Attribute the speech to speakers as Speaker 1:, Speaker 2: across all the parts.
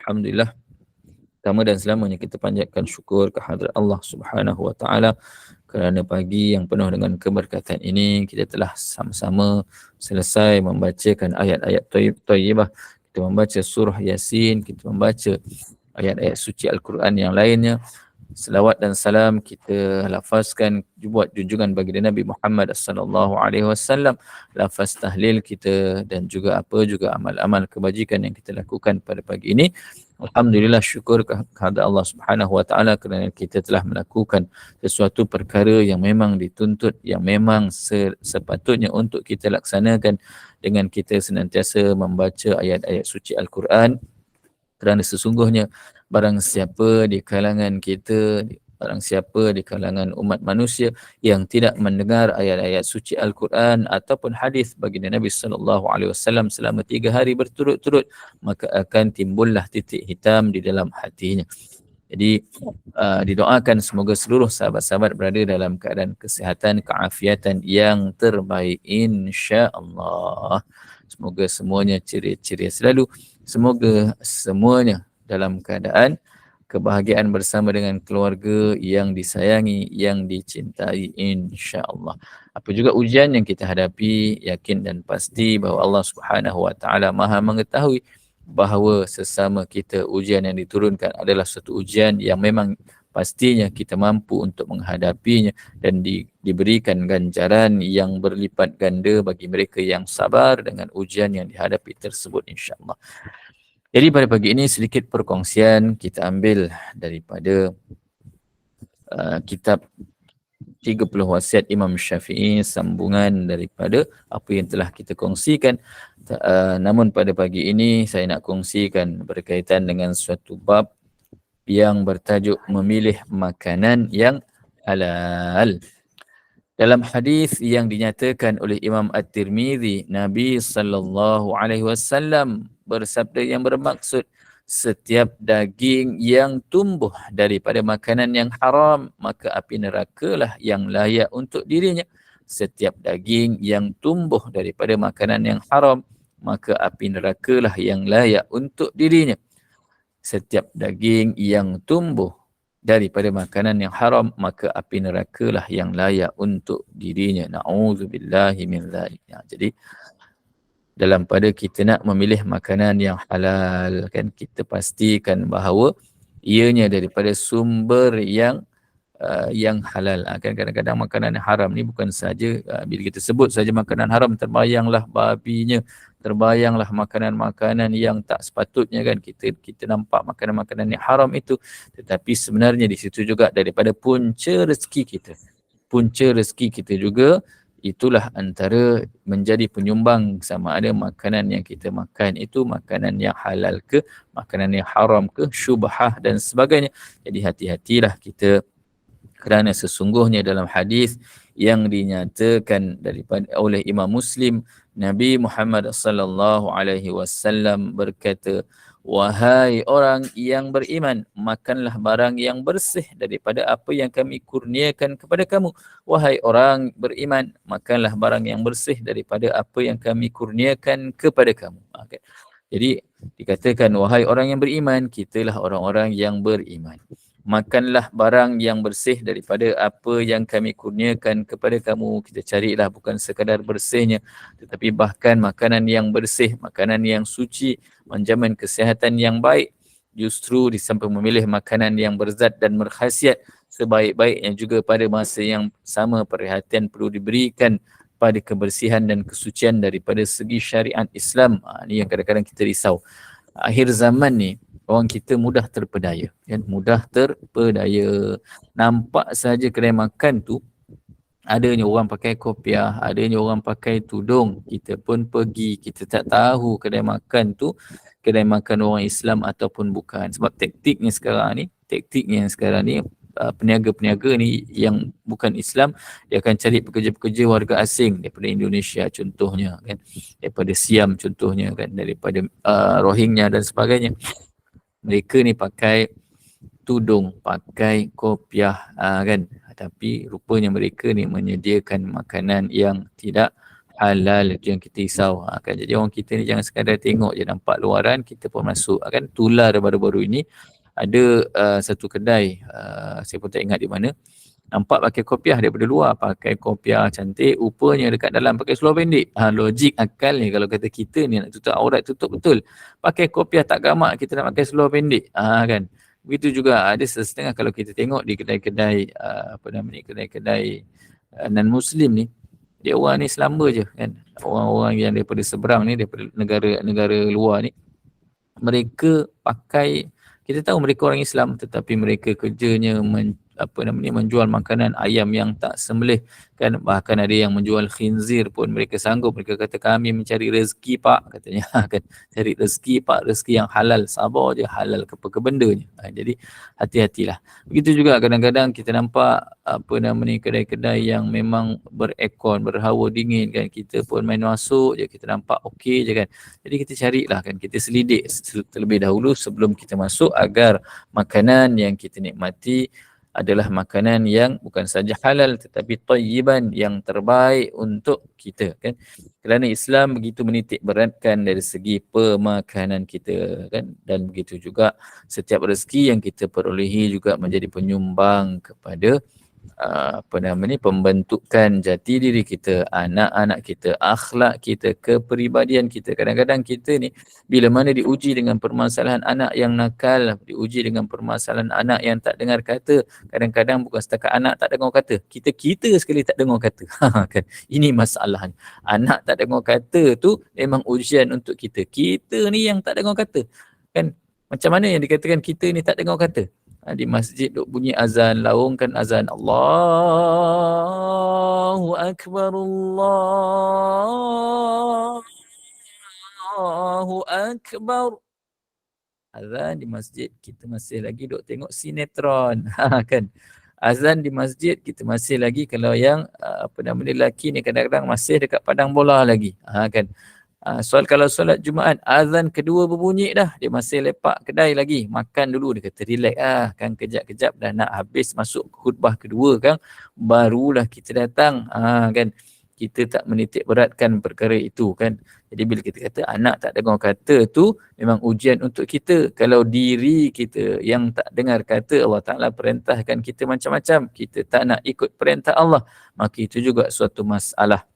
Speaker 1: Alhamdulillah, pertama dan selamanya kita panjatkan syukur kehadrat Allah Subhanahu wa taala kerana pagi yang penuh dengan keberkatan ini kita telah sama-sama selesai membacakan ayat-ayat thayyibah. Kita membaca surah Yasin, kita membaca ayat-ayat suci Al-Quran yang lainnya. Selawat dan salam kita lafazkan buat junjungan baginda Nabi Muhammad sallallahu alaihi wasallam, lafaz tahlil kita dan juga amal-amal kebajikan yang kita lakukan pada pagi ini. Alhamdulillah, syukur kepada Allah Subhanahu wa taala kerana kita telah melakukan sesuatu perkara yang memang dituntut, yang memang sepatutnya untuk kita laksanakan dengan kita senantiasa membaca ayat-ayat suci Al-Quran. Kerana sesungguhnya barang siapa di kalangan kita, barang siapa di kalangan umat manusia yang tidak mendengar ayat-ayat suci Al-Quran ataupun hadis baginda Nabi sallallahu alaihi wasallam selama 3 hari berturut-turut, maka akan timbullah titik hitam di dalam hatinya. Jadi didoakan semoga seluruh sahabat-sahabat berada dalam keadaan kesihatan, keafiatan yang terbaik insya-Allah. Semoga semuanya ceria-ceria selalu. Semoga semuanya dalam keadaan kebahagiaan bersama dengan keluarga yang disayangi, yang dicintai insya-Allah. Apa juga ujian yang kita hadapi, yakin dan pasti bahawa Allah Subhanahu wa taala Maha mengetahui bahawa sesama kita ujian yang diturunkan adalah satu ujian yang memang pastinya kita mampu untuk menghadapinya dan diberikan ganjaran yang berlipat ganda bagi mereka yang sabar dengan ujian yang dihadapi tersebut insya-Allah. Jadi pada pagi ini sedikit perkongsian kita ambil daripada kitab 30 wasiat Imam Syafi'i, sambungan daripada apa yang telah kita kongsikan. Namun pada pagi ini saya nak kongsikan berkaitan dengan suatu bab yang bertajuk memilih makanan yang halal. Dalam hadis yang dinyatakan oleh Imam At-Tirmizi, Nabi sallallahu alaihi wasallam bersabda yang bermaksud, setiap daging yang tumbuh daripada makanan yang haram, maka api nerakalah yang layak untuk dirinya. Setiap daging yang tumbuh daripada makanan yang haram, maka api nerakalah yang layak untuk dirinya. Setiap daging yang tumbuh daripada makanan yang haram, maka api nerakalah yang layak untuk dirinya. Na'udzubillahi min dzalik. Jadi dalam pada kita nak memilih makanan yang halal, kan kita pastikan bahawa ianya daripada sumber yang halal. Kan kadang-kadang makanan haram ni bukan saja bila kita sebut saja makanan haram, terbayanglah babinya, terbayanglah makanan-makanan yang tak sepatutnya, kan kita nampak makanan-makanan yang haram itu, tetapi sebenarnya di situ juga daripada punca rezeki kita. Punca rezeki kita juga itulah antara menjadi penyumbang sama ada makanan yang kita makan itu makanan yang halal ke, makanan yang haram ke, syubhah dan sebagainya. Jadi hati-hatilah kita, kerana sesungguhnya dalam hadis yang dinyatakan daripada oleh Imam Muslim, Nabi Muhammad sallallahu alaihi wasallam berkata, wahai orang yang beriman, makanlah barang yang bersih daripada apa yang kami kurniakan kepada kamu. Wahai orang beriman, makanlah barang yang bersih daripada apa yang kami kurniakan kepada kamu. Okay. Jadi dikatakan wahai orang yang beriman, kitalah orang-orang yang beriman. Makanlah barang yang bersih daripada apa yang kami kurniakan kepada kamu. Kita carilah bukan sekadar bersihnya, tetapi bahkan makanan yang bersih, makanan yang suci, menjamin kesihatan yang baik. Justru di samping memilih makanan yang berzat dan berkhasiat, sebaik-baiknya juga pada masa yang sama perhatian perlu diberikan pada kebersihan dan kesucian daripada segi syariat Islam. Ini yang kadang-kadang kita risau. Akhir zaman ni, orang kita mudah terpedaya, kan? Mudah terpedaya. Nampak saja kedai makan tu, adanya orang pakai kopiah, adanya orang pakai tudung, kita pun pergi, kita tak tahu kedai makan tu kedai makan orang Islam ataupun bukan. Sebab taktiknya sekarang ni, peniaga-peniaga ni yang bukan Islam, dia akan cari pekerja-pekerja warga asing daripada Indonesia contohnya, kan, daripada Siam contohnya, kan, daripada Rohingya dan sebagainya. Mereka ni pakai tudung, pakai kopiah, kan, tapi rupanya mereka ni menyediakan makanan yang tidak halal, itu yang kita risau. Kan jadi orang kita ni jangan sekadar tengok je nampak luaran kita pun masuk. Kan tular baru-baru ini ada satu kedai, saya pun tak ingat di mana, nampak pakai kopiah daripada luar, pakai kopiah cantik, rupanya dekat dalam pakai seluar pendek. Logik akal ni kalau kata kita ni nak tutup aurat, tutup betul. Pakai kopiah tak gamak, kita nak pakai seluar pendek. Kan. Begitu juga ada setengah kalau kita tengok di kedai-kedai kedai-kedai non-Muslim ni, dia orang ni selamba je kan. Orang-orang yang daripada seberang ni, daripada negara luar ni, mereka pakai, kita tahu mereka orang Islam tetapi mereka kerjanya menjual makanan ayam yang tak sembelih kan, bahkan ada yang menjual khinzir pun mereka sanggup. Mereka kata kami mencari rezeki pak, katanya kan, cari rezeki pak, rezeki yang halal, sabar je, halal ke bendanya. Jadi hati-hatilah. Begitu juga kadang-kadang kita nampak kedai-kedai yang memang berekon, berhawa dingin kan, kita pun main masuk je, kita nampak okey je kan. Jadi kita carilah kan, kita selidik terlebih dahulu sebelum kita masuk agar makanan yang kita nikmati adalah makanan yang bukan saja halal tetapi tayyiban, yang terbaik untuk kita kan. Kerana Islam begitu menitik beratkan dari segi pemakanan kita kan, dan begitu juga setiap rezeki yang kita perolehi juga menjadi penyumbang kepada pembentukan jati diri kita, anak-anak kita, akhlak kita, kepribadian kita. Kadang-kadang kita ni bila mana diuji dengan permasalahan anak yang nakal, diuji dengan permasalahan anak yang tak dengar kata, kadang-kadang bukan setakat anak tak dengar kata, kita sekali tak dengar kata. Kan, ini masalahnya. Anak tak dengar kata tu memang ujian untuk kita. Kita ni yang tak dengar kata. Kan, macam mana yang dikatakan kita ni tak dengar kata? Di masjid duk bunyi azan, laungkan azan, Allahu Akbar, Allahu Akbar. Azan di masjid, kita masih lagi duk tengok sinetron. Kan, azan di masjid kita masih lagi, kalau yang lelaki ni kadang-kadang masih dekat padang bola lagi. Kan. Kalau solat Jumaat, azan kedua berbunyi dah, dia masih lepak kedai lagi, makan dulu, dia kata relax kan, kejap-kejap dah nak habis masuk khutbah kedua kan, barulah kita datang. Kan, kita tak menitik beratkan perkara itu kan. Jadi bila kita kata anak tak dengar kata tu memang ujian untuk kita. Kalau diri kita yang tak dengar kata, Allah Ta'ala perintahkan kita macam-macam, kita tak nak ikut perintah Allah, maka itu juga suatu masalah.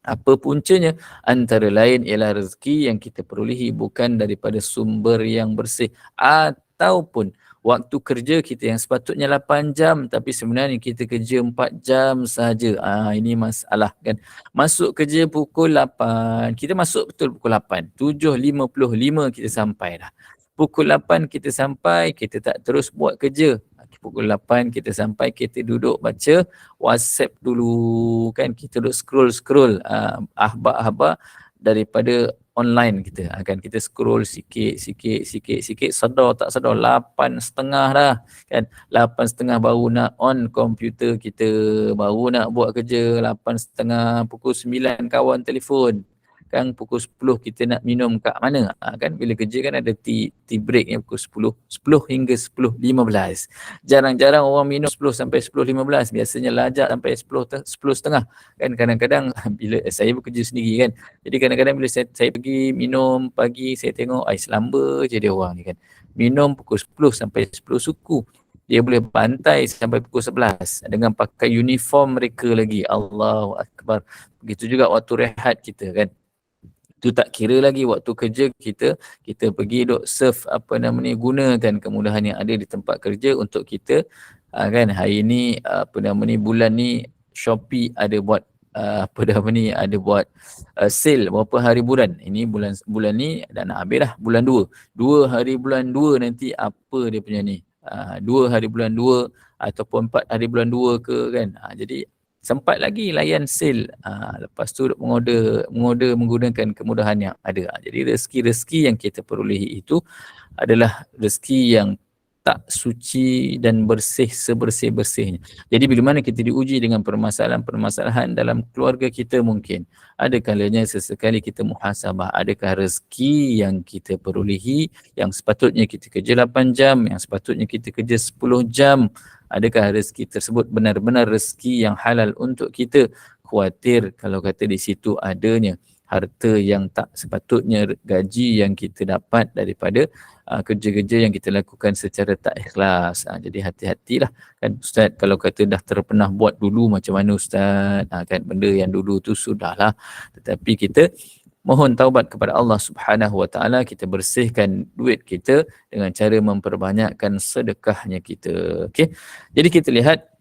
Speaker 1: Apa puncanya? Antara lain ialah rezeki yang kita perolehi bukan daripada sumber yang bersih, ataupun waktu kerja kita yang sepatutnya 8 jam tapi sebenarnya kita kerja 4 jam sahaja. Ini masalah kan. Masuk kerja pukul 8, kita masuk betul pukul 8, 7.55 kita sampai dah. Pukul 8 kita sampai, kita tak terus buat kerja. Pukul 8 kita sampai, kita duduk baca WhatsApp dulu kan, kita duduk scroll akhbar-akhbar daripada online kita. Kan kita scroll sikit, sedar tak sedar 8.30 dah kan. 8.30 baru nak on komputer kita, baru nak buat kerja. 8.30, pukul 9 kawan telefon kan, pukul 10 kita nak minum kat mana. Kan bila kerja kan ada tea break yang pukul 10 hingga 10.15. Jarang-jarang orang minum 10 sampai 10.15, biasanya lajak sampai 10.30 kan. Kadang-kadang bila saya bekerja sendiri kan, jadi kadang-kadang bila saya pergi minum pagi, saya tengok selamba je dia orang ni kan, minum pukul 10 sampai 10 suku. Dia boleh bantai sampai pukul 11 dengan pakai uniform mereka lagi. Allahu Akbar. Begitu juga waktu rehat kita kan. Itu tak kira lagi waktu kerja kita pergi duk surf gunakan kemudahan yang ada di tempat kerja untuk kita kan. Hari ni bulan ni Shopee ada buat ada buat sale berapa hari bulan. Ini bulan ni dah nak habis dah, bulan 2. 2 hari bulan 2 nanti apa dia punya ni? 2 hari bulan 2 ataupun 4 hari bulan 2 ke kan. Jadi sempat lagi layan sale. Lepas tu mengoder menggunakan kemudahan yang ada. Jadi rezeki-rezeki yang kita perolehi itu adalah rezeki yang tak suci dan bersih sebersih-bersihnya. Jadi bila mana kita diuji dengan permasalahan-permasalahan dalam keluarga kita, mungkin ada kalanya sesekali kita muhasabah, adakah rezeki yang kita perolehi yang sepatutnya kita kerja 8 jam, yang sepatutnya kita kerja 10 jam, adakah rezeki tersebut benar-benar rezeki yang halal untuk kita? khawatir kalau kata di situ adanya harta yang tak sepatutnya, gaji yang kita dapat daripada kerja-kerja yang kita lakukan secara tak ikhlas. Jadi hati-hatilah kan Ustaz, kalau kata dah terpernah buat dulu macam mana Ustaz, kan benda yang dulu tu sudahlah, tetapi kita mohon taubat kepada Allah Subhanahu Wa Taala, kita bersihkan duit kita dengan cara memperbanyakkan sedekahnya kita. Okey. Jadi kita lihat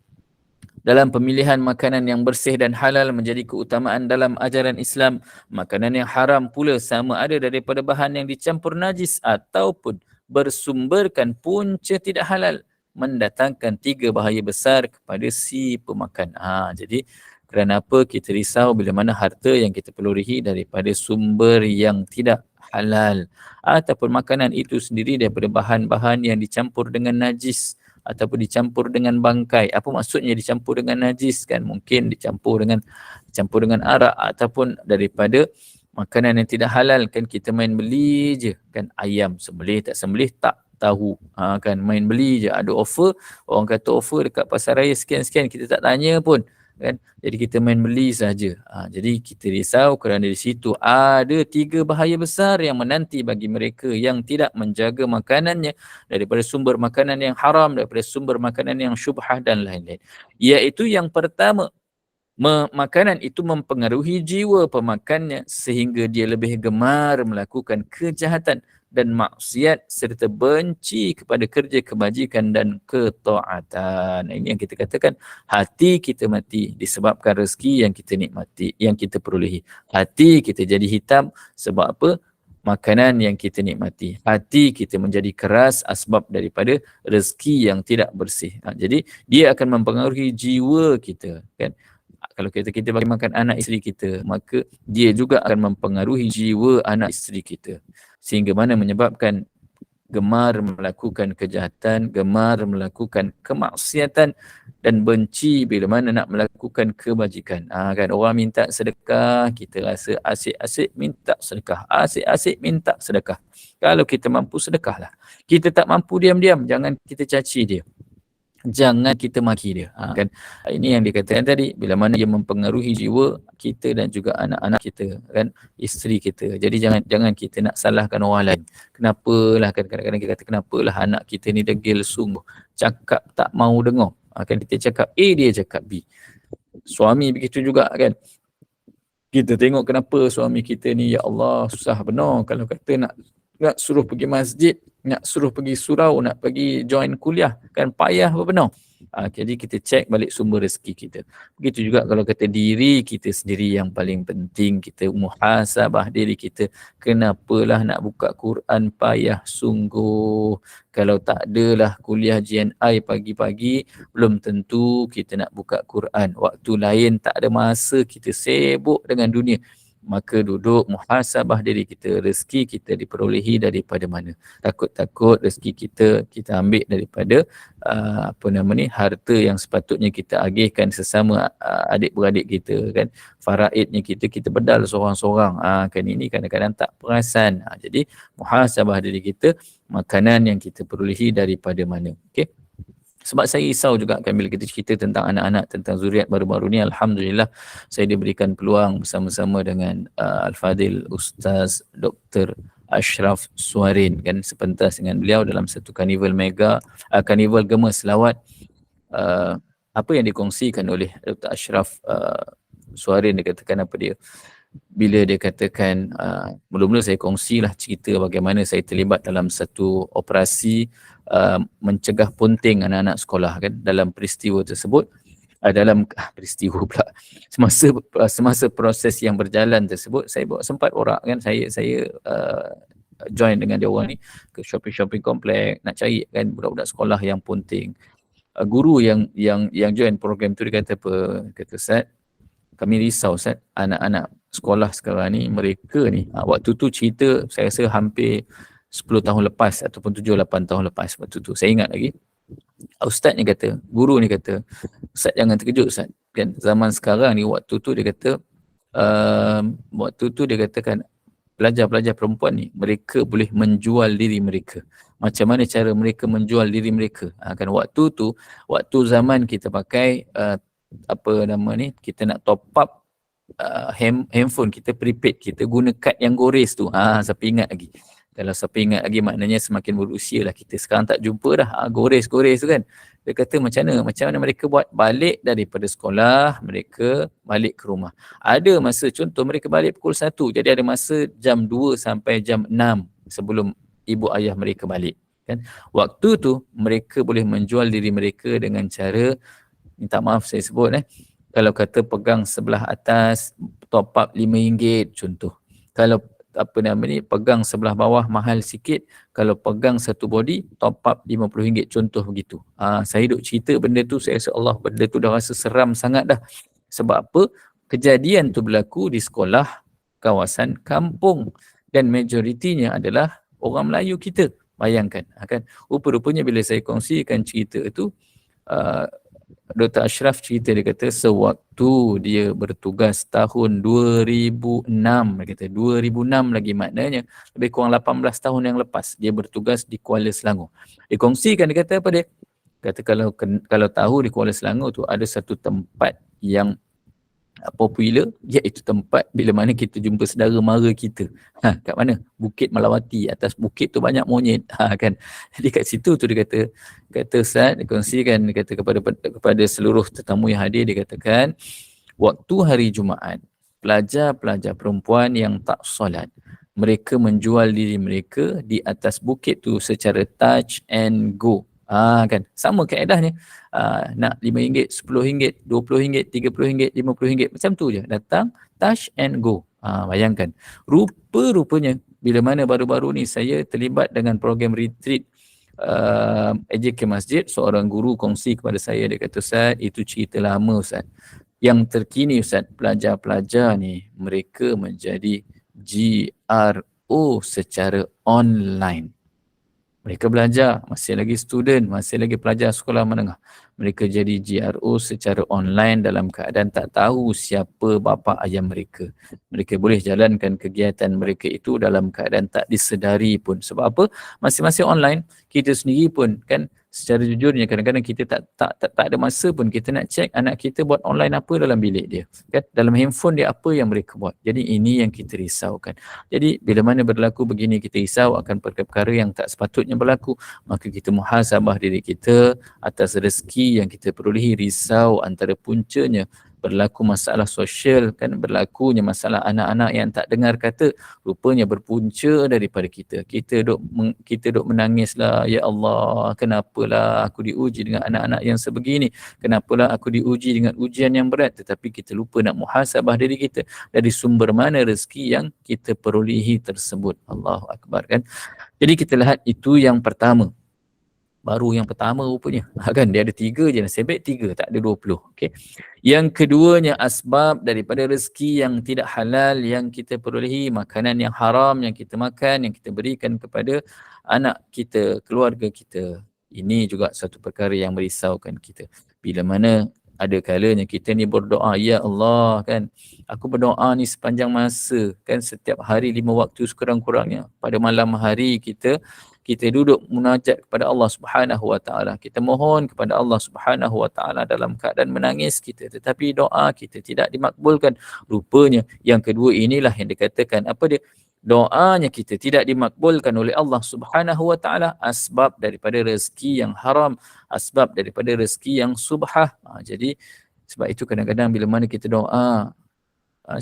Speaker 1: dalam pemilihan makanan yang bersih dan halal menjadi keutamaan dalam ajaran Islam. Makanan yang haram pula sama ada daripada bahan yang dicampur najis ataupun bersumberkan punca tidak halal, mendatangkan 3 bahaya besar kepada si pemakan. Jadi kerana apa kita risau bila mana harta yang kita perolehi daripada sumber yang tidak halal ataupun makanan itu sendiri daripada bahan-bahan yang dicampur dengan najis ataupun dicampur dengan bangkai. Apa maksudnya dicampur dengan najis kan? Mungkin dicampur dengan arak ataupun daripada makanan yang tidak halal kan, kita main beli je kan, ayam sembelih tak sembelih tak tahu, kan main beli je, ada offer, orang kata offer dekat pasar raya sekian-sekian, kita tak tanya pun kan, jadi kita main beli saja. Jadi kita risau kerana di situ ada 3 bahaya besar yang menanti bagi mereka yang tidak menjaga makanannya daripada sumber makanan yang haram, daripada sumber makanan yang syubhah dan lain-lain. Iaitu yang pertama, makanan itu mempengaruhi jiwa pemakannya sehingga dia lebih gemar melakukan kejahatan dan maksiat serta benci kepada kerja kebajikan dan ketaatan. Ini yang kita katakan hati kita mati disebabkan rezeki yang kita nikmati, yang kita perolehi. Hati kita jadi hitam sebab apa? Makanan yang kita nikmati. Hati kita menjadi keras asbab daripada rezeki yang tidak bersih. Jadi dia akan mempengaruhi jiwa kita kan. Kalau kita bagi makan anak isteri kita, maka dia juga akan mempengaruhi jiwa anak isteri kita. Sehingga mana menyebabkan gemar melakukan kejahatan, gemar melakukan kemaksiatan dan benci bila mana nak melakukan kebajikan. Kan orang minta sedekah, kita rasa asyik-asyik minta sedekah. Asyik-asyik minta sedekah. Kalau kita mampu sedekahlah. Kita tak mampu diam-diam, jangan kita caci dia. Jangan kita maki dia. Kan ini yang dikatakan tadi, bila mana ia mempengaruhi jiwa kita dan juga anak-anak kita kan, isteri kita. Jadi jangan kita nak salahkan orang lain. Kenapalah kan, kadang-kadang kita kata kenapalah anak kita ni degil sungguh, cakap tak mau dengar. Kan kita cakap A, dia cakap B. Suami begitu juga kan. Kita tengok kenapa suami kita ni, ya Allah, susah benar kalau kata nak suruh pergi masjid, nak suruh pergi surau, nak pergi join kuliah, kan payah apa benar. Jadi kita cek balik sumber rezeki kita. Begitu juga kalau kata diri kita sendiri yang paling penting, kita muhasabah diri kita. Kenapalah nak buka Quran payah sungguh. Kalau tak adalah kuliah GNI pagi-pagi, belum tentu kita nak buka Quran. Waktu lain tak ada masa, kita sibuk dengan dunia. Maka duduk muhasabah diri kita, rezeki kita diperolehi daripada mana. Takut-takut rezeki kita ambil daripada harta yang sepatutnya kita agihkan sesama adik-beradik kita kan. Faraidnya kita bedal seorang-seorang. Kan ini kadang-kadang tak perasan. Jadi muhasabah diri kita, makanan yang kita perolehi daripada mana. Okey. Sebab saya risau juga kan bila kita cerita tentang anak-anak, tentang zuriat baru-baru ni, alhamdulillah saya diberikan peluang bersama-sama dengan Al-Fadil Ustaz Dr. Ashraf Suarin kan, sepentas dengan beliau dalam satu karnival mega, karnival Gema Selawat. Apa yang dikongsikan oleh Dr. Ashraf Suarin, dia katakan apa dia? Bila dia katakan, mula-mula saya kongsilah cerita bagaimana saya terlibat dalam satu operasi mencegah ponting anak-anak sekolah kan. Dalam peristiwa tersebut, peristiwa pula, semasa proses yang berjalan tersebut, saya bawa sempat orang kan, saya join dengan dia orang ni ke shopping komplek nak cari kan budak-budak sekolah yang ponting. Guru yang join program tu dia kata apa? Kata, Ustaz, kami risau Ustaz, anak-anak sekolah sekarang ni, mereka ni, waktu tu cerita saya rasa hampir 10 tahun lepas ataupun 7-8 tahun lepas waktu tu. Saya ingat lagi. Ustaz ni kata, guru ni kata, Ustaz jangan terkejut Ustaz. Kan zaman sekarang ni, waktu tu dia katakan pelajar-pelajar perempuan ni, mereka boleh menjual diri mereka. Macam mana cara mereka menjual diri mereka? Kan waktu tu, waktu zaman kita pakai kita nak top up handphone kita prepaid, kita guna kad yang gores tu. Siapa ingat lagi? Kalau siapa ingat lagi maknanya semakin berusia lah kita. Sekarang tak jumpa dah gores tu kan. Dia kata macam mana mereka buat balik daripada sekolah, mereka balik ke rumah. Ada masa contoh mereka balik pukul 1, jadi ada masa jam 2 sampai jam 6 sebelum ibu ayah mereka balik. Kan? Waktu tu mereka boleh menjual diri mereka dengan cara, minta maaf saya sebut kalau kata pegang sebelah atas top up RM5 contoh. Kalau pegang sebelah bawah mahal sikit, kalau pegang satu body top up RM50 contoh begitu. Saya duk cerita benda tu, saya rasa Allah, benda tu dah rasa seram sangat dah. Sebab apa? Kejadian tu berlaku di sekolah kawasan kampung dan majoritinya adalah orang Melayu kita. Bayangkan kan. Rupa-rupanya bila saya kongsikan cerita tu, Dr. Ashraf cerita, dia kata sewaktu dia bertugas tahun 2006, dia kata 2006 lagi, maknanya lebih kurang 18 tahun yang lepas dia bertugas di Kuala Selangor. Dia kongsikan, dia kata apa dia? Kata kalau tahu di Kuala Selangor tu ada satu tempat yang popular, iaitu tempat bila mana kita jumpa saudara mara kita. Kat mana? Bukit Melawati. Atas bukit tu banyak monyet. Kan. Jadi kat situ tu dia kata Ustaz, dia kongsikan, dia kata kepada seluruh tetamu yang hadir, dia katakan waktu hari Jumaat, pelajar-pelajar perempuan yang tak solat, mereka menjual diri mereka di atas bukit tu secara touch and go. Kan sama kaedahnya. Nak RM5, RM10, RM20, RM30, RM50, macam tu je, datang touch and go. Bayangkan, rupanya bila mana baru-baru ni saya terlibat dengan program retreat AJK Masjid, seorang guru kongsi kepada saya, dia kata, Ustaz, itu cerita lama Ustaz. Yang terkini Ustaz, pelajar-pelajar ni mereka menjadi GRO secara online. Mereka belajar, masih lagi student, masih lagi pelajar sekolah menengah. Mereka jadi GRO secara online dalam keadaan tak tahu siapa bapa ayah mereka. Mereka boleh jalankan kegiatan mereka itu dalam keadaan tak disedari pun. Sebab apa? Masing-masing online, kita sendiri pun kan, secara jujurnya kadang-kadang kita tak ada masa pun kita nak cek anak kita buat online apa dalam bilik dia. Kan? Dalam handphone dia apa yang mereka buat. Jadi ini yang kita risaukan. Jadi bila mana berlaku begini, kita risau akan perkara-perkara yang tak sepatutnya berlaku, maka kita muhasabah diri kita atas rezeki yang kita perolehi. Risau antara puncanya berlaku masalah sosial, kan, berlakunya masalah anak-anak yang tak dengar kata, rupanya berpunca daripada kita. Kita duk menangislah, ya Allah, kenapalah aku diuji dengan anak-anak yang sebegini, kenapalah aku diuji dengan ujian yang berat, tetapi kita lupa nak muhasabah diri kita dari sumber mana rezeki yang kita perolehi tersebut. Allahu Akbar, kan. Jadi kita lihat itu yang pertama. Baru yang pertama rupanya. Kan dia ada 3 je, nasib baik 3, tak ada 20. Okay. Yang keduanya, asbab daripada rezeki yang tidak halal yang kita perolehi, makanan yang haram yang kita makan, yang kita berikan kepada anak kita, keluarga kita. Ini juga satu perkara yang merisaukan kita. Bila mana ada kalanya kita ni berdoa, ya Allah, kan, aku berdoa ni sepanjang masa, kan, setiap hari 5 waktu sekurang-kurangnya. Pada malam hari kita duduk munajat kepada Allah Subhanahu Wa Taala. Kita mohon kepada Allah Subhanahu Wa Taala dalam keadaan menangis kita, tetapi doa kita tidak dimakbulkan. Rupanya yang kedua inilah yang dikatakan apa dia? Doanya kita tidak dimakbulkan oleh Allah Subhanahu Wa Taala, asbab daripada rezeki yang haram, asbab daripada rezeki yang subhah. Jadi sebab itu kadang-kadang bila mana kita doa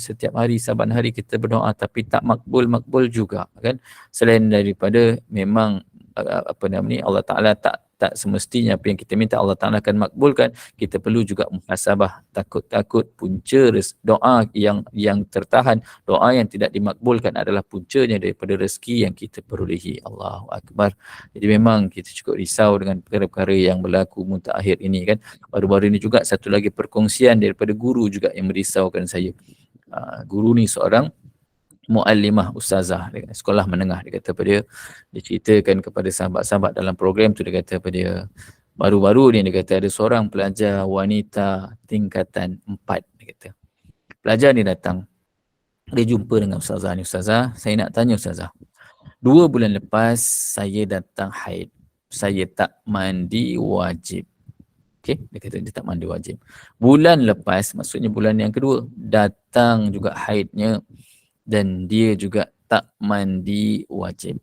Speaker 1: setiap hari, saban hari kita berdoa tapi tak makbul juga, kan. Selain daripada memang Allah Taala tak semestinya apa yang kita minta Allah Taala akan makbulkan, kita perlu juga muhasabah, takut punca doa yang tertahan, doa yang tidak dimakbulkan adalah puncanya daripada rezeki yang kita perolehi. Allahu Akbar. Jadi memang kita cukup risau dengan perkara-perkara yang berlaku mutakhir ini, kan. Baru-baru ini juga satu lagi perkongsian daripada guru juga yang merisaukan saya. Guru ni seorang muallimah, ustazah sekolah menengah. Dia kata pada dia ceritakan kepada sahabat-sahabat dalam program tu, dia kata pada baru-baru ni, dia kata ada seorang pelajar wanita tingkatan 4. Dia kata pelajar ni datang, dia jumpa dengan ustazah ni. Ustazah, saya nak tanya ustazah, 2 bulan lepas saya datang haid, saya tak mandi wajib. Okey, dia kata dia tak mandi wajib. Bulan lepas, maksudnya bulan yang kedua, datang juga haidnya dan dia juga tak mandi wajib.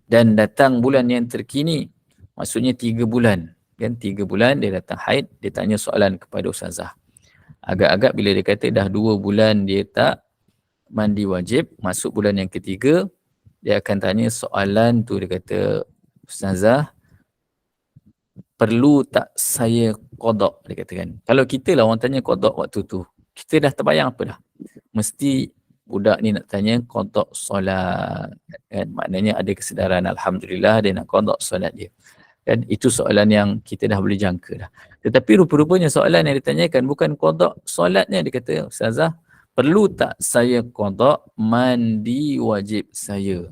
Speaker 1: Dan datang bulan yang terkini, maksudnya 3 bulan. Kan 3 bulan dia datang haid, dia tanya soalan kepada ustazah. Agak-agak bila dia kata dah 2 bulan dia tak mandi wajib, masuk bulan yang ketiga, dia akan tanya soalan tu, dia kata, ustazah, perlu tak saya qada, dia kata kan. Kalau kita lah orang tanya qada waktu tu, kita dah terbayang apa dah? Mesti budak ni nak tanya qada solat. Kan? Maknanya ada kesedaran, alhamdulillah dia nak qada solat dia. Kan? Itu soalan yang kita dah boleh jangka dah. Tetapi rupa-rupanya soalan yang ditanyakan bukan qada solatnya, dia kata, ustazah, perlu tak saya qada mandi wajib saya?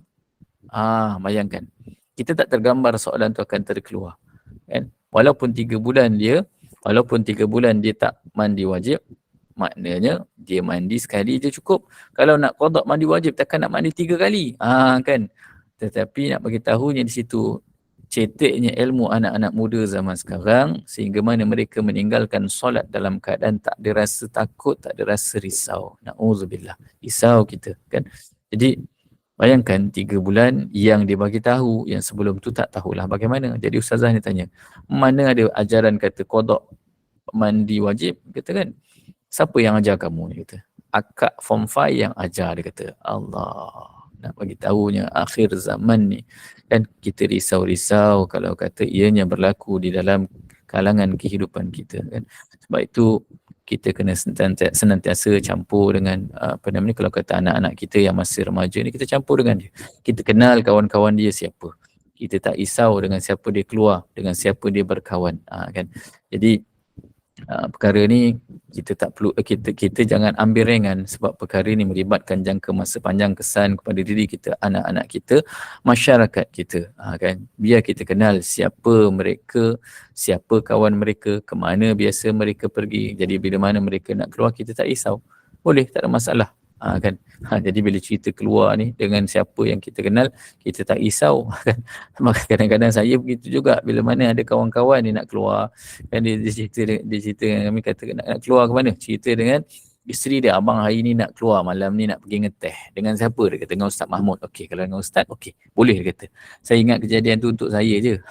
Speaker 1: Bayangkan. Kita tak tergambar soalan tu akan terkeluar. Kan? Walaupun 3 bulan dia tak mandi wajib, maknanya dia mandi sekali je cukup. Kalau nak qada mandi wajib, takkan nak mandi 3 kali. Kan? Tetapi nak bagi tahunya di situ, ceteknya ilmu anak-anak muda zaman sekarang, sehingga mana mereka meninggalkan solat dalam keadaan tak ada rasa takut, tak ada rasa risau. Na'udzubillah. Risau kita. Kan? Jadi, bayangkan 3 bulan yang dia bagi tahu, yang sebelum tu tak tahulah bagaimana. Jadi ustazah ni tanya, mana ada ajaran kata qada mandi wajib? Kata kan, siapa yang ajar kamu? Dia kata, akak form 5 yang ajar, dia kata. Allah, nak bagi tahunya akhir zaman ni. Dan kita risau-risau kalau kata ianya berlaku di dalam kalangan kehidupan kita. Kan? Sebab itu kita kena senantiasa campur dengan kalau kata anak-anak kita yang masih remaja ni, kita campur dengan dia. Kita kenal kawan-kawan dia siapa. Kita tak risau dengan siapa dia keluar, dengan siapa dia berkawan. Kan? Jadi perkara ni kita tak perlu, kita jangan ambil ringan, sebab perkara ni melibatkan jangka masa panjang kesan kepada diri kita, anak-anak kita, masyarakat kita. Kan? Biar kita kenal siapa mereka, siapa kawan mereka, ke mana biasa mereka pergi. Jadi bila mana mereka nak keluar, kita tak risau. Boleh, tak ada masalah. Kan? Jadi bila cerita keluar ni dengan siapa yang kita kenal, kita tak risau. Kan? Maka kadang-kadang saya begitu juga, bila mana ada kawan-kawan dia nak keluar, kan, dia cerita dengan kami, kata nak keluar ke mana, cerita dengan isteri dia, abang hari ni nak keluar, malam ni nak pergi ngeteh. Dengan siapa? Dia kata dengan Ustaz Mahmud. Okey, kalau dengan Ustaz, okey, boleh, dia kata. Saya ingat kejadian tu untuk saya je.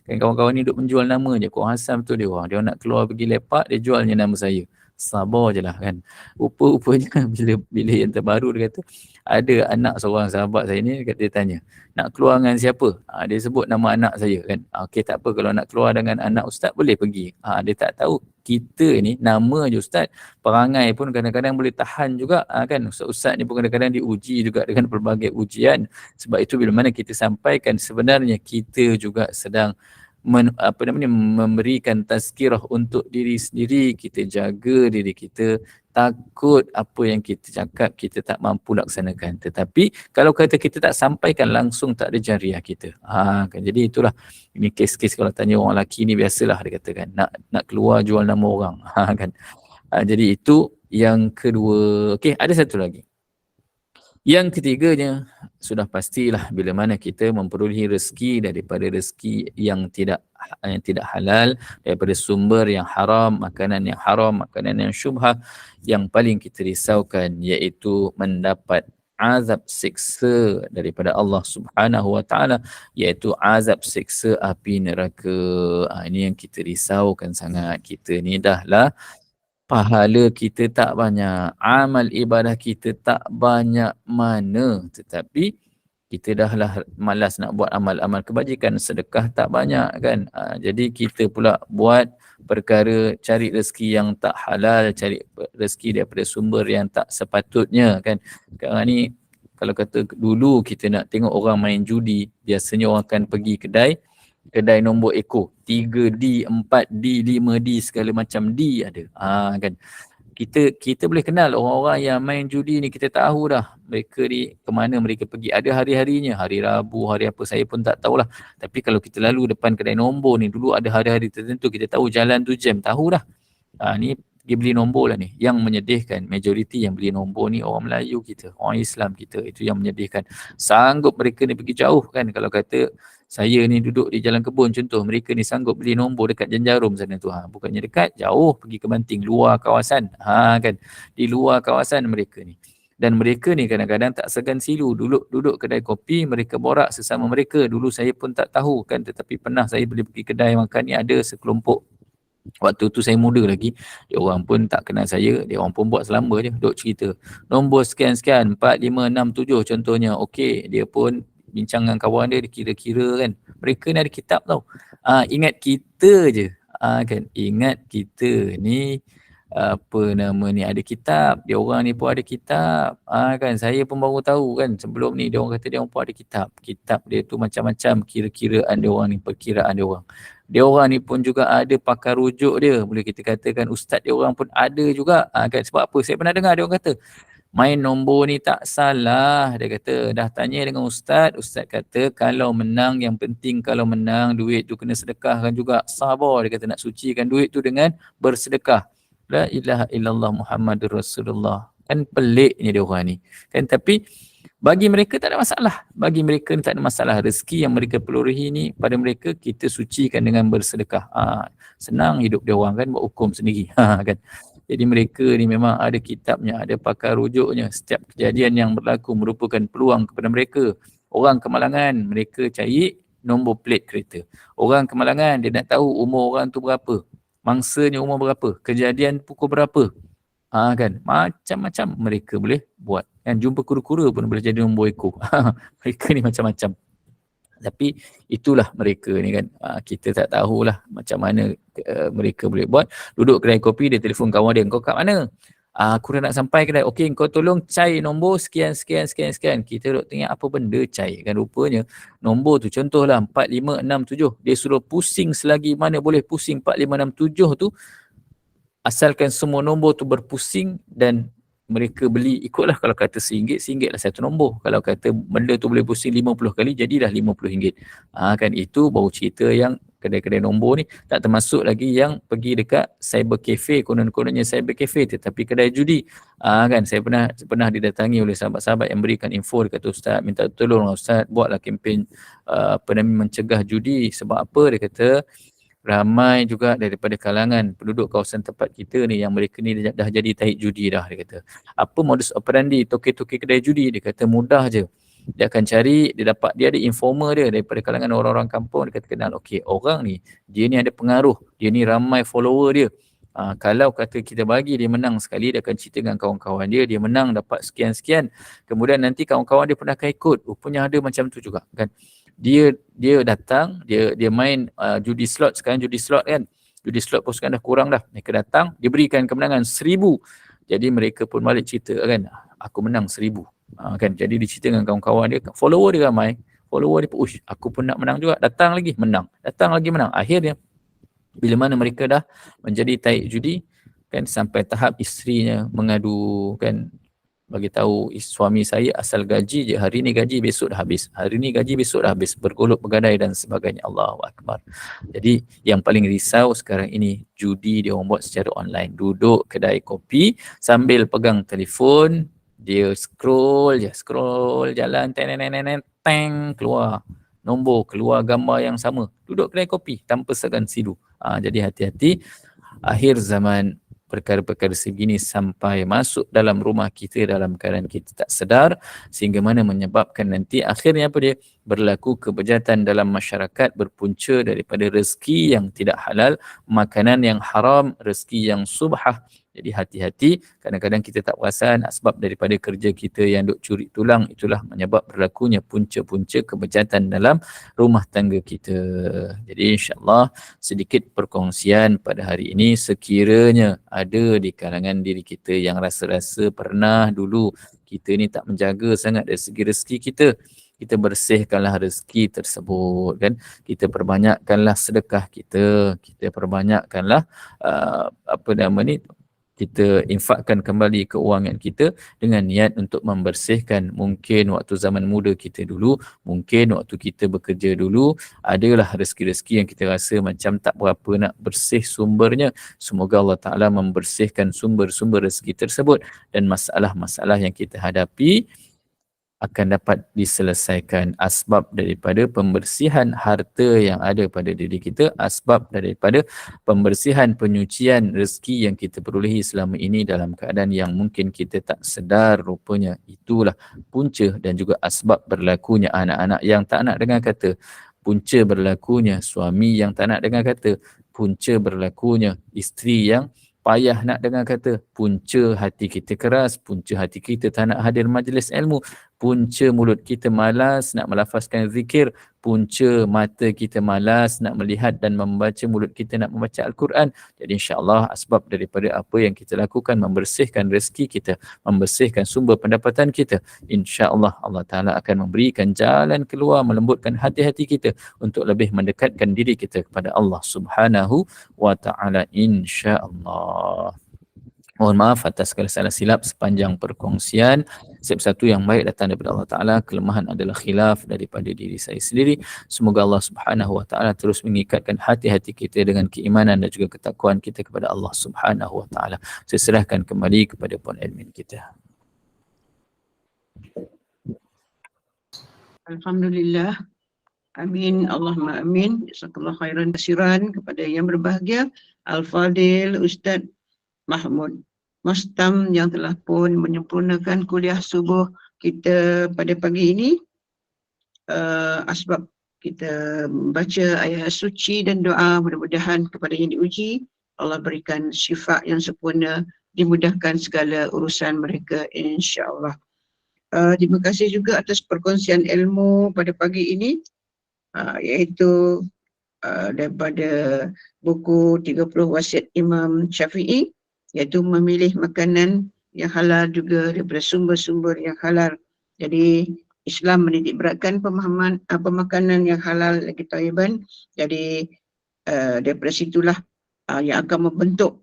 Speaker 1: Kan kawan-kawan ni duk menjual nama je, Kok Hassan tu dia nak keluar pergi lepak, dia jualnya nama saya. Sabar je lah kan. Rupa-rupanya bila yang terbaru, dia kata ada anak seorang sahabat saya ni, dia tanya, nak keluar dengan siapa? Dia sebut nama anak saya kan. Okey, tak apa, kalau nak keluar dengan anak ustaz boleh pergi. Dia tak tahu kita ni nama je ustaz, perangai pun kadang-kadang boleh tahan juga. Kan ustaz-ustaz ni pun kadang-kadang diuji juga dengan berbagai ujian. Sebab itu bila mana kita sampaikan, sebenarnya kita juga sedang memberikan tazkirah untuk diri sendiri. Kita jaga diri kita, takut apa yang kita cakap kita tak mampu laksanakan. Tetapi kalau kata kita tak sampaikan langsung, tak ada jariah kita. Kan? Jadi itulah, ini kes-kes kalau tanya orang lelaki ni biasalah, dia katakan nak keluar jual nama orang. Kan? Jadi itu yang kedua. Okey, ada satu lagi. Yang ketiganya, sudah pastilah bila mana kita memperolehi rezeki daripada rezeki yang tidak halal, daripada sumber yang haram, makanan yang syubhah, yang paling kita risaukan iaitu mendapat azab siksa daripada Allah Subhanahu wa taala, iaitu azab siksa api neraka. Ini yang kita risaukan sangat. Kita ni dahlah pahala kita tak banyak, amal ibadah kita tak banyak mana, tetapi kita dah lah malas nak buat amal-amal kebajikan, sedekah tak banyak kan. Jadi kita pula buat perkara cari rezeki yang tak halal, cari rezeki daripada sumber yang tak sepatutnya kan. Sekarang ni kalau kata dulu kita nak tengok orang main judi, biasanya orang akan pergi kedai nombor ekor, 3D, 4D, 5D, segala macam D ada. Kan. Kita boleh kenal orang-orang yang main judi ni, kita tahu dah mereka ni ke mana mereka pergi. Ada hari-harinya, hari Rabu, hari apa saya pun tak tahulah. Tapi kalau kita lalu depan kedai nombor ni, dulu ada hari-hari tertentu kita tahu jalan tu jam, tahu dah. Ni dia beli nombor lah ni. Yang menyedihkan, majoriti yang beli nombor ni orang Melayu kita, orang Islam kita. Itu yang menyedihkan. Sanggup mereka ni pergi jauh kan. Kalau kata Saya ni duduk di Jalan Kebun contoh, mereka ni sanggup beli nombor dekat Janjarum sana tu. Bukannya dekat, jauh pergi ke Banting, luar kawasan. Kan, di luar kawasan mereka ni. Dan mereka ni kadang-kadang tak segan silu, duduk kedai kopi, mereka borak sesama mereka. Dulu saya pun tak tahu kan, tetapi pernah saya boleh pergi kedai makan ni, ada sekelompok. Waktu tu saya muda lagi, dia orang pun tak kenal saya, dia orang pun buat selamba je, duk cerita. Nombor sekian-sekian, 4, 5, 6, 7 contohnya. Okey, dia pun bincang dengan kawan dia, kira-kira kan. Mereka ni ada kitab tau. Ingat kita je. Kan, ingat kita ni apa nama ni ada kitab, dia orang ni pun ada kitab. Kan, saya pun baru tahu kan, sebelum ni dia orang kata dia orang pun ada kitab dia tu macam-macam kira-kiraan dia orang ni, perkiraan dia orang. Dia orang ni pun juga ada pakar rujuk dia, boleh kita katakan ustaz dia orang pun ada juga. Kan, sebab apa, saya pernah dengar dia orang kata main nombor ni tak salah. Dia kata dah tanya dengan ustaz kata kalau menang, yang penting kalau menang duit tu kena sedekahkan juga. Sabar, dia kata nak sucikan duit tu dengan bersedekah. La ilaha illallah Muhammadur Rasulullah. Kan peliknya dia orang ni. Kan, tapi bagi mereka tak ada masalah. Bagi mereka tak ada masalah. Rezeki yang mereka perolehi ni pada mereka kita sucikan dengan bersedekah. Senang hidup dia orang kan, buat hukum sendiri. Kan. Jadi mereka ni memang ada kitabnya, ada pakar rujuknya. Setiap kejadian yang berlaku merupakan peluang kepada mereka. Orang kemalangan, mereka cari nombor plate kereta. Orang kemalangan, dia nak tahu umur orang tu berapa. Mangsanya umur berapa, kejadian pukul berapa. Kan, macam-macam mereka boleh buat. Kan, jumpa kura-kura pun boleh jadi nombor ekor. Mereka ni macam-macam. Tapi itulah mereka ni kan. Kita tak tahulah macam mana mereka boleh buat. Duduk kedai kopi, dia telefon kawan dia, kau kat mana? Aku dah nak sampai kedai. Okey, kau tolong cari nombor sekian. Kita duduk tengok apa benda cari. Kan rupanya nombor tu contohlah 4, 5, 6, 7. Dia suruh pusing selagi mana boleh pusing 4, 5, 6, 7 tu. Asalkan semua nombor tu berpusing dan mereka beli, ikutlah kalau kata RM1, lah satu nombor. Kalau kata benda tu boleh pusing 50 kali, jadilah RM50. Kan, itu baru cerita yang kedai-kedai nombor ni. Tak termasuk lagi yang pergi dekat cyber cafe, konon-kononnya cyber cafe, tetapi kedai judi. Kan, saya pernah didatangi oleh sahabat-sahabat yang berikan info. Dia kata, ustaz, minta tolong ustaz, buatlah kempen mencegah judi. Sebab apa? Dia kata ramai juga daripada kalangan penduduk kawasan tempat kita ni yang mereka ni dah jadi taik judi dah. Dia kata, apa modus operandi toke-toke kedai judi? Dia kata mudah je. Dia akan cari, dia ada informer dia daripada kalangan orang-orang kampung. Dia kata kenal, okey, orang ni, dia ni ada pengaruh, dia ni ramai follower dia. Kalau kata kita bagi dia menang sekali, dia akan cerita dengan kawan-kawan dia, dia menang dapat sekian-sekian. Kemudian nanti kawan-kawan dia pun akan ikut. Rupanya ada macam tu juga kan. Dia datang, dia main judi slot. Sekarang judi slot kan, judi slot pun sekarang dah kurang dah. Mereka datang, dia berikan kemenangan 1,000. Jadi mereka pun balik cerita kan, aku menang 1,000. Kan, jadi dia cerita dengan kawan-kawan dia, follower dia ramai, follower dia pun, aku pun nak menang juga. Datang lagi menang, datang lagi menang. Akhirnya bila mana mereka dah menjadi taik judi kan, sampai tahap isterinya mengadu kan, bagi tahu suami saya asal gaji je, hari ni gaji besok dah habis, hari ni gaji besok dah habis, bergolok bergadai dan sebagainya. Allahu Akbar. Jadi yang paling risau sekarang ini judi dia orang buat secara online. Duduk kedai kopi sambil pegang telefon, dia scroll jalan, teng, keluar nombor, keluar gambar yang sama. Duduk kedai kopi tanpa segan silu. Jadi hati-hati, akhir zaman perkara-perkara sebegini sampai masuk dalam rumah kita dalam keadaan kita tak sedar, sehingga mana menyebabkan nanti akhirnya apa dia? Berlaku kebejatan dalam masyarakat, berpunca daripada rezeki yang tidak halal, makanan yang haram, rezeki yang subhah. Jadi hati-hati, kadang-kadang kita tak perasan sebab daripada kerja kita yang duk curi tulang, itulah menyebab berlakunya punca-punca kebejatan dalam rumah tangga kita. Jadi insya-Allah sedikit perkongsian pada hari ini, sekiranya ada di kalangan diri kita yang rasa-rasa pernah dulu kita ni tak menjaga sangat dari segi rezeki kita bersihkanlah rezeki tersebut kan, kita perbanyakkanlah sedekah kita perbanyakkanlah kita infakkan kembali keuangan kita dengan niat untuk membersihkan. Mungkin waktu zaman muda kita dulu, mungkin waktu kita bekerja dulu, adalah rezeki-rezeki yang kita rasa macam tak berapa nak bersih sumbernya. Semoga Allah Ta'ala membersihkan sumber-sumber rezeki tersebut, dan masalah-masalah yang kita hadapi akan dapat diselesaikan. Asbab daripada pembersihan harta yang ada pada diri kita, asbab daripada pembersihan penyucian rezeki yang kita perolehi selama ini dalam keadaan yang mungkin kita tak sedar rupanya. Itulah punca dan juga asbab berlakunya anak-anak yang tak nak dengar kata, punca berlakunya suami yang tak nak dengar kata, punca berlakunya isteri yang payah nak dengar kata, punca hati kita keras, punca hati kita tak nak hadir majlis ilmu, punca mulut kita malas nak melafazkan zikir, punca mata kita malas nak melihat dan membaca, mulut kita nak membaca Al-Quran. Jadi insya-Allah asbab daripada apa yang kita lakukan membersihkan rezeki kita, membersihkan sumber pendapatan kita, insya-Allah Allah Taala akan memberikan jalan keluar, melembutkan hati-hati kita untuk lebih mendekatkan diri kita kepada Allah Subhanahu wa taala, insya-Allah. Mohon maaf atas segala salah silap sepanjang perkongsian. Setiap satu yang baik datang daripada Allah Ta'ala. Kelemahan adalah khilaf daripada diri saya sendiri. Semoga Allah Subhanahu Wa Ta'ala terus mengikatkan hati-hati kita dengan keimanan dan juga ketakwaan kita kepada Allah Subhanahu Wa Ta'ala. Saya serahkan kembali kepada Puan Admin kita.
Speaker 2: Alhamdulillah. Amin. Allahumma amin. Jazakallah khairan kasiran kepada yang berbahagia. Al-Fadil Ustaz Mahmud Mastam yang telah pun menyempurnakan kuliah subuh kita pada pagi ini. Asbab kita membaca ayat suci dan doa, mudah-mudahan kepada yang diuji Allah berikan syifa yang sempurna, dimudahkan segala urusan mereka, insya-Allah. Terima kasih juga atas perkongsian ilmu pada pagi ini, iaitu daripada buku 30 wasiat Imam Syafi'i, iaitu memilih makanan yang halal juga daripada sumber-sumber yang halal. Jadi Islam menitik beratkan pemahaman pemakanan yang halal lagi thayyiban. Jadi daripada situlah yang akan membentuk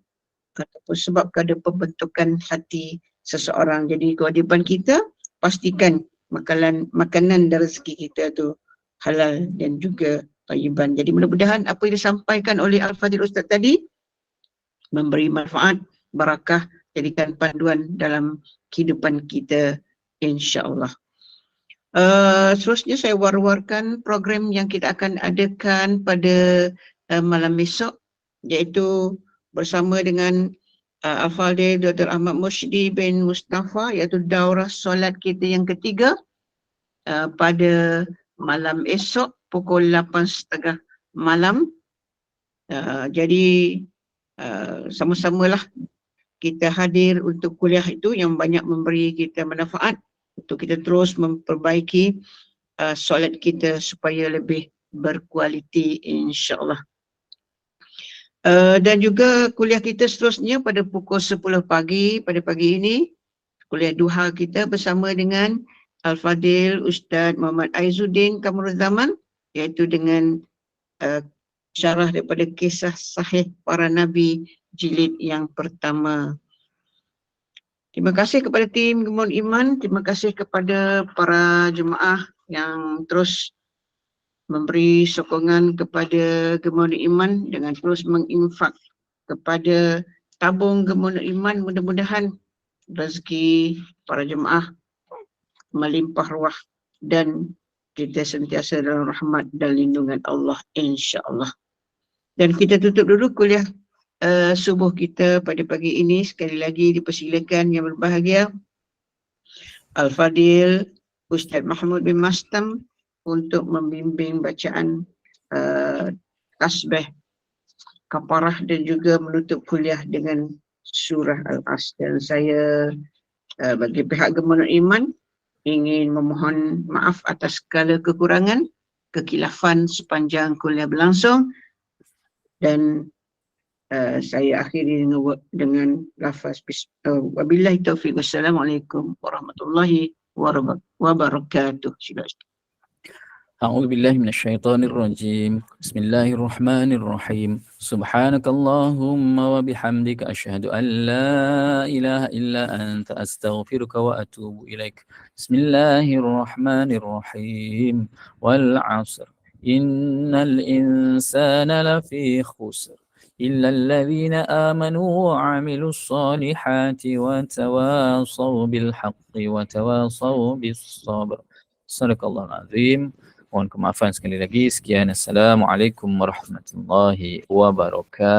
Speaker 2: ataupun sebab kepada pembentukan hati seseorang. Jadi kewajiban kita pastikan makanan dan rezeki kita tu halal dan juga thayyiban. Jadi mudah-mudahan apa yang disampaikan oleh Al-Fadil Ustaz tadi memberi manfaat, barakah, jadikan panduan dalam kehidupan kita, insya-Allah. Seterusnya saya war-warkan program yang kita akan adakan pada malam besok, iaitu bersama dengan Al-Fadil Dr. Ahmad Mushdi bin Mustafa, iaitu daurah solat kita yang ketiga pada malam esok pukul 8.30 malam. Jadi sama-samalah kita hadir untuk kuliah itu yang banyak memberi kita manfaat untuk kita terus memperbaiki solat kita supaya lebih berkualiti, insya-Allah. Dan juga kuliah kita seterusnya pada pukul 10 pagi pada pagi ini, kuliah duha kita bersama dengan Al-Fadil Ustaz Muhammad Aizuddin Kamaruzzaman, iaitu dengan syarah daripada kisah sahih para nabi jilid yang pertama. Terima kasih kepada tim Gemon Iman, terima kasih kepada para jemaah yang terus memberi sokongan kepada Gemon Iman dengan terus menginfak kepada tabung Gemon Iman. Mudah-mudahan rezeki para jemaah melimpah ruah dan kita sentiasa dalam rahmat dan lindungan Allah, insya-Allah. Dan kita tutup dulu kuliah subuh kita pada pagi ini. Sekali lagi dipersilakan yang berbahagia Al-Fadil Ustaz Mahmud bin Mastam untuk membimbing bacaan tasbih kafarah dan juga menutup kuliah dengan surah Al-As. Dan saya bagi pihak Gembangan Iman ingin memohon maaf atas segala kekurangan, kekilafan sepanjang kuliah berlangsung, dan saya akhiri dengan lafaz wabillahi taufiq, wassalamualaikum warahmatullahi wabarakatuh.
Speaker 1: أعوذ بالله من الشيطان الرجيم. بسم الله الرحمن الرحيم. سبحانك اللهم وبحمدك أشهد أن لا إله إلا أنت أستغفرك وأتوب إليك. بسم الله الرحمن الرحيم. والعصر إن الإنسان لفي خسر إلا الذين آمنوا وعملوا الصالحات وتواصوا بالحق وتواصوا بالصبر. صدق الله العظيم. Mohon kemaafan sekali lagi. Sekian. Assalamualaikum warahmatullahi wabarakatuh.